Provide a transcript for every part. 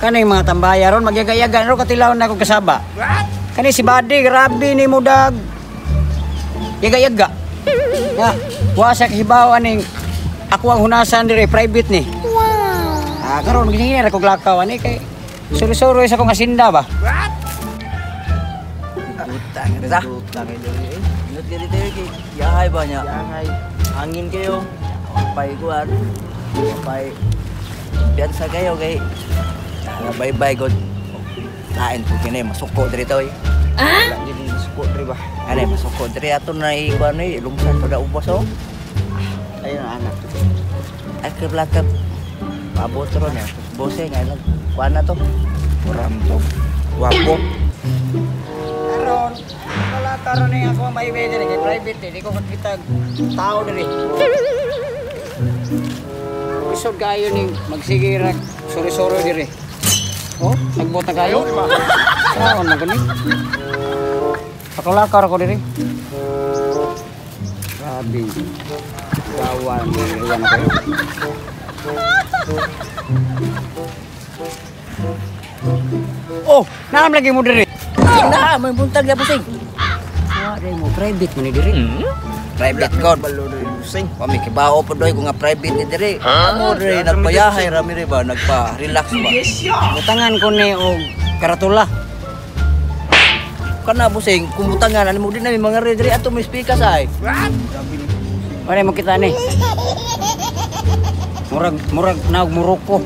Kaning mga tambaya ron magyagayagan ro katilaw na ko kasaba. Kani si Badi grabe ni mudag. Yaga-yaga. Ya, wa sa kahibaw aning ako ang hunasan dire private ni. Wow. Karon magingin ra ko glakaw ani kay suru-suru sa kong asinda ba. Utang reza. Utang ini. Ingat diri diri yahay ba nya? Yahay. Angin kayo. Pay kuan. Pay biasa kayo kay bye-bye god. Lain po kini masuko diri to. Wala jadi masuko diri ba. Ano masuko diri ato na ikuan ni lungsan pada ubos oh. Ayun anak. Ay ke belakang. Abot ron ya. Bose nga lang. Kuan na to. Uram to. Wapo. Karon wala karon ni ako may diri kay private di ko kita tao diri. Isod kayo ning magsigira sori-sori diri. Oh, nagbot na kayo? Saan na gani? Pakalakar ko diri. Grabe. Gawan iwan kayo. Oh, naam lagi mo diri. Na, may buntag na pusing. Wa dai mo private man diri. Private god balo diri pusing. Pami kibao pa doy ko nga private ni diri. Amo diri nagpayahay rami ri ba nagpa-relax ba. Butangan ko ni og karatula. Kana pusing kumutangan ani mo din na mga diri ato may speaker ay. Pare mo kita ni. Murag naog Morocco.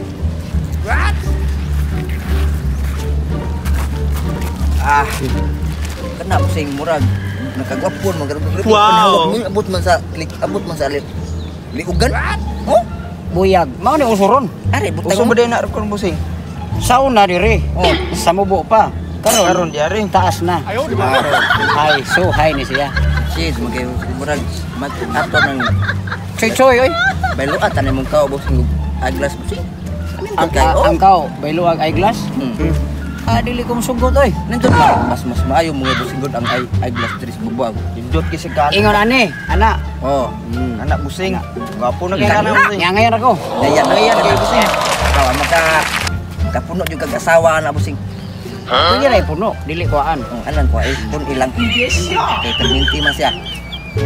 Ah. Kana pusing murag nakagwapon magarugod. Wow. Abot man sa liugan. Oh? Buyag. Mao ni usuron. Ari butang. Uso ba din na kon busing? Sauna diri. Oh, sa mubo pa. Karon diari taas na. Ayo di ba? Hay, so high ni siya. Sis magay murag ato nang choy oy. Baylo at ani mong kao busing eyeglass busing. Ang kao baylo ag eyeglass. Dili ko masugot oy. Nindot ba? Mas maayo mo nga busingod ang eyeglass diri sa bubuag. Nindot ki sa gal. Ingon ani, ana. Oh, anak busing. Gapo na kay kana busing. Nga ngayon ako. Dayan kay busing. Kawa makapuno jud kag asawa ana busing. Pwede ray puno, dili kuan. Anan ko ay pun ilang. Kay terminti man siya.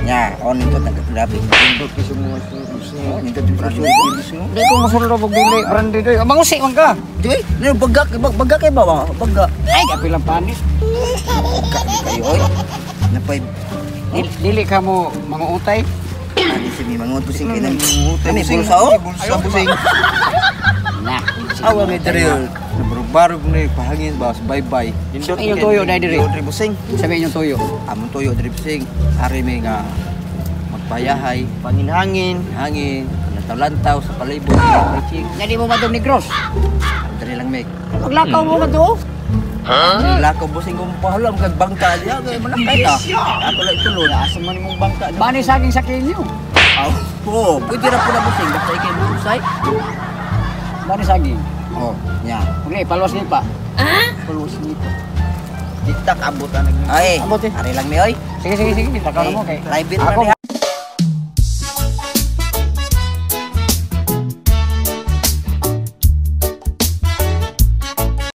Nya, nindot naggrabe. Nindot ki sa mga busing. Nindot ki sa busing. Di ko masulod og dili brandi doy. Mangusi man ka. Di, ni bagak kay ba? Bagak. Ay, kapilang panis. Kayo oy. Napay dili ka mo manguutay. Ani si mi manguut busing kay nang utay ni bulsa oh. Bulsa busing. Nah, awa mi diri. Barog ni pahangin ba bye-bye. Indot yung toyo dai diri. Diri busing. Sabi yung toyo. Amon toyo diri busing. Ari mi nga magpayahay, hangin, lantaw sa palibot. Jadi mo madong Negros. Diri lang mek. Maglakaw mo madto. Ha? Lakaw busing kong pahalam kag bangka diya kay manakay ta. Ako lang tulod. Asa man imong bangka? Bani saging sa kinyo. Aw, po, pwede ra pula busing basta ikay busay. Bani saging. Oh, nya. Uli, paluwas ni pa. Paluwas ni pa. Diktak abot anag. Ay, abot eh. Ari lang mi oy. Sige, takaw mo kay. Private man.